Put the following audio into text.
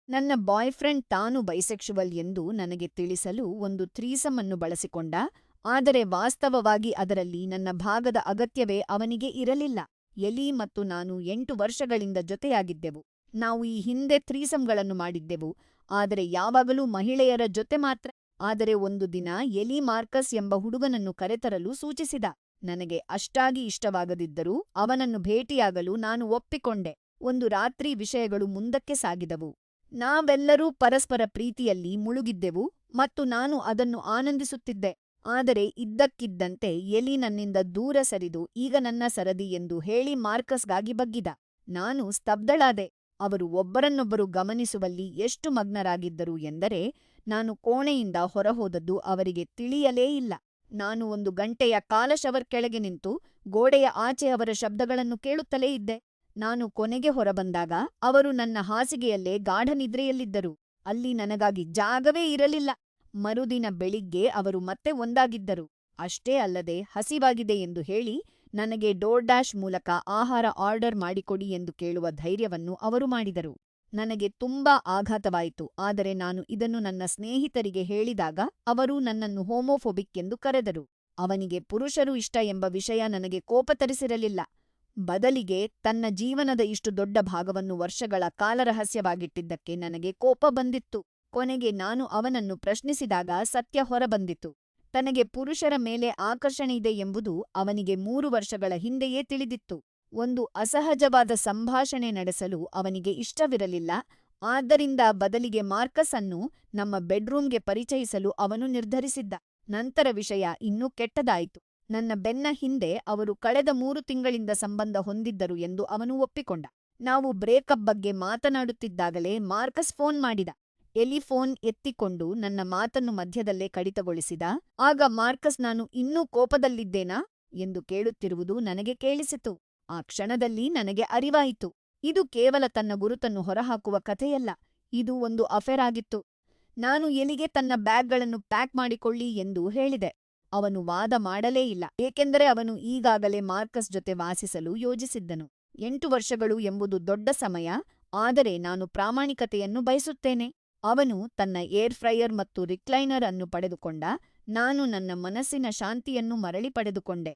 ನನ್ನ ಬಾಯ್‌ಫ್ರೆಂಡ್ ತಾನು ಬೈಸೆಕ್ಷುವಲ್ ಎಂದು ನನಗೆ ತಿಳಿಸಲು ಒಂದು ಥ್ರೀಸಮ್ ಅನ್ನು ಬಳಸಿಕೊಂಡ, ಆದರೆ ವಾಸ್ತವವಾಗಿ ಅದರಲ್ಲಿ ನನ್ನ ಭಾಗದ ಅಗತ್ಯವೇ ಅವನಿಗೆ ಇರಲಿಲ್ಲ. ಎಲಿ ಮತ್ತು ನಾನು 8 ವರ್ಷಗಳಿಂದ ಜೊತೆಯಾಗಿದ್ದೆವು. ನಾವು ಈ ಹಿಂದೆ ಥ್ರೀಸಮ್‌ಗಳನ್ನು ಮಾಡಿದ್ದೆವು, ಆದರೆ ಯಾವಾಗಲೂ ಮಹಿಳೆಯರ ಜೊತೆ ಮಾತ್ರ. ಆದರೆ ಒಂದು ದಿನ ಎಲಿ ಮಾರ್ಕಸ್ ಎಂಬ ಹುಡುಗನನ್ನು ಕರೆತರಲು ಸೂಚಿಸಿದ. ನನಗೆ ಅಷ್ಟಾಗಿ ಇಷ್ಟವಾಗದಿದ್ದರೂ ಅವನನ್ನು ಭೇಟಿಯಾಗಲು ನಾನು ಒಪ್ಪಿಕೊಂಡೆ. ಒಂದು ರಾತ್ರಿ ವಿಷಯಗಳು ಮುಂದಕ್ಕೆ ಸಾಗಿದವು. ನಾವೆಲ್ಲರೂ ಪರಸ್ಪರ ಪ್ರೀತಿಯಲ್ಲಿ ಮುಳುಗಿದ್ದೆವು ಮತ್ತು ನಾನು ಅದನ್ನು ಆನಂದಿಸುತ್ತಿದ್ದೆ. ಆದರೆ ಇದ್ದಕ್ಕಿದ್ದಂತೆ ಎಲಿ ನನ್ನಿಂದ ದೂರ ಸರಿದು ಈಗ ನನ್ನ ಸರದಿ ಎಂದು ಹೇಳಿ ಮಾರ್ಕಸ್‌ಗಾಗಿ ಬಗ್ಗಿದ. ನಾನು ಸ್ತಬ್ಧಳಾದೆ. ಅವರು ಒಬ್ಬರನ್ನೊಬ್ಬರು ಗಮನಿಸುವಲ್ಲಿ ಎಷ್ಟು ಮಗ್ನರಾಗಿದ್ದರು ಎಂದರೆ ನಾನು ಕೋಣೆಯಿಂದ ಹೊರಹೋದದ್ದು ಅವರಿಗೆ ತಿಳಿಯಲೇ ಇಲ್ಲ. ನಾನು 1 ಗಂಟೆಯ ಕಾಲ ಶವರ್ ಕೆಳಗೆ ನಿಂತು ಗೋಡೆಯ ಆಚೆ ಅವರ ಶಬ್ದಗಳನ್ನು ಕೇಳುತ್ತಲೇ ಇದ್ದೆ. ನಾನು ಕೊನೆಗೆ ಹೊರಬಂದಾಗ ಅವರು ನನ್ನ ಹಾಸಿಗೆಯಲ್ಲೇ ಗಾಢನಿದ್ರೆಯಲ್ಲಿದ್ದರು. ಅಲ್ಲಿ ನನಗಾಗಿ ಜಾಗವೇ ಇರಲಿಲ್ಲ. ಮರುದಿನ ಬೆಳಿಗ್ಗೆ ಅವರು ಮತ್ತೆ ಒಂದಾಗಿದ್ದರು. ಅಷ್ಟೇ ಅಲ್ಲದೆ ಹಸಿವಾಗಿದೆ ಎಂದು ಹೇಳಿ ನನಗೆ ಡೋರ್‌ಡ್ಯಾಶ್ ಮೂಲಕ ಆಹಾರ ಆರ್ಡರ್ ಮಾಡಿಕೊಡಿ ಎಂದು ಕೇಳುವ ಧೈರ್ಯವನ್ನು ಅವರು ಮಾಡಿದರು. ನನಗೆ ತುಂಬಾ ಆಘಾತವಾಯಿತು, ಆದರೆ ನಾನು ಇದನ್ನು ನನ್ನ ಸ್ನೇಹಿತರಿಗೆ ಹೇಳಿದಾಗ ಅವರು ನನ್ನನ್ನು ಹೋಮೋಫೋಬಿಕ್ ಎಂದು ಕರೆದರು. ಅವನಿಗೆ ಪುರುಷರು ಇಷ್ಟ ಎಂಬ ವಿಷಯ ನನಗೆ ಕೋಪ ತರಿಸಿರಲಿಲ್ಲ. ಬದಲಿಗೆ ತನ್ನ ಜೀವನದ ಇಷ್ಟು ದೊಡ್ಡ ಭಾಗವನ್ನು ವರ್ಷಗಳ ಕಾಲ ರಹಸ್ಯವಾಗಿಟ್ಟಿದ್ದಕ್ಕೆ ನನಗೆ ಕೋಪ ಬಂದಿತ್ತು. ಕೊನೆಗೆ ನಾನು ಅವನನ್ನು ಪ್ರಶ್ನಿಸಿದಾಗ ಸತ್ಯ ಹೊರಬಂದಿತು. ತನಗೆ ಪುರುಷರ ಮೇಲೆ ಆಕರ್ಷಣೆಯಿದೆ ಎಂಬುದು ಅವನಿಗೆ 3 ವರ್ಷಗಳ ಹಿಂದೆಯೇ ತಿಳಿದಿತ್ತು. ಒಂದು ಅಸಹಜವಾದ ಸಂಭಾಷಣೆ ನಡೆಸಲು ಅವನಿಗೆ ಇಷ್ಟವಿರಲಿಲ್ಲ, ಆದ್ದರಿಂದ ಬದಲಿಗೆ ಮಾರ್ಕಸ್ ಅನ್ನು ನಮ್ಮ ಬೆಡ್‌ರೂಮ್‌ಗೆ ಪರಿಚಯಿಸಲು ಅವನು ನಿರ್ಧರಿಸಿದ್ದ. ನಂತರ ವಿಷಯ ಇನ್ನೂ ಕೆಟ್ಟದಾಯಿತು. ನನ್ನ ಬೆನ್ನ ಹಿಂದೆ ಅವರು ಕಳೆದ 3 ತಿಂಗಳಿಂದ ಸಂಬಂಧ ಹೊಂದಿದ್ದರು ಎಂದು ಅವನು ಒಪ್ಪಿಕೊಂಡ. ನಾವು ಬ್ರೇಕಪ್ ಬಗ್ಗೆ ಮಾತನಾಡುತ್ತಿದ್ದಾಗಲೇ ಮಾರ್ಕಸ್ ಫೋನ್ ಮಾಡಿದ. ಎಲಿ ಫೋನ್ ಎತ್ತಿಕೊಂಡು ನನ್ನ ಮಾತನ್ನು ಮಧ್ಯದಲ್ಲೇ ಕಡಿತಗೊಳಿಸಿದ. ಆಗ ಮಾರ್ಕಸ್ ನಾನು ಇನ್ನೂ ಕೋಪದಲ್ಲಿದ್ದೇನಾ ಎಂದು ಕೇಳುತ್ತಿರುವುದು ನನಗೆ ಕೇಳಿಸಿತು. ಆ ಕ್ಷಣದಲ್ಲಿ ನನಗೆ ಅರಿವಾಯಿತು, ಇದು ಕೇವಲ ತನ್ನ ಗುರುತನ್ನು ಹೊರಹಾಕುವ ಕಥೆಯಲ್ಲ, ಇದು ಒಂದು ಅಫೇರ್ ಆಗಿತ್ತು. ನಾನು ಎಲಿಗೆ ತನ್ನ ಬ್ಯಾಗ್‌ಗಳನ್ನು ಪ್ಯಾಕ್ ಮಾಡಿಕೊಳ್ಳಿ ಎಂದು ಹೇಳಿದೆ. ಅವನು ವಾದ ಮಾಡಲೇ ಇಲ್ಲ, ಏಕೆಂದರೆ ಅವನು ಈಗಾಗಲೇ ಮಾರ್ಕಸ್ ಜೊತೆ ವಾಸಿಸಲು ಯೋಜಿಸಿದ್ದನು. 8 ವರ್ಷಗಳು ಎಂಬುದು ದೊಡ್ಡ ಸಮಯ, ಆದರೆ ನಾನು ಪ್ರಾಮಾಣಿಕತೆಯನ್ನು ಬಯಸುತ್ತೇನೆ. ಅವನು ತನ್ನ ಏರ್ ಫ್ರೈಯರ್ ಮತ್ತು ರಿಕ್ಲೈನರ್ ಅನ್ನು ಪಡೆದುಕೊಂಡ, ನಾನು ನನ್ನ ಮನಸ್ಸಿನ ಶಾಂತಿಯನ್ನು ಮರಳಿ ಪಡೆದುಕೊಂಡೆ.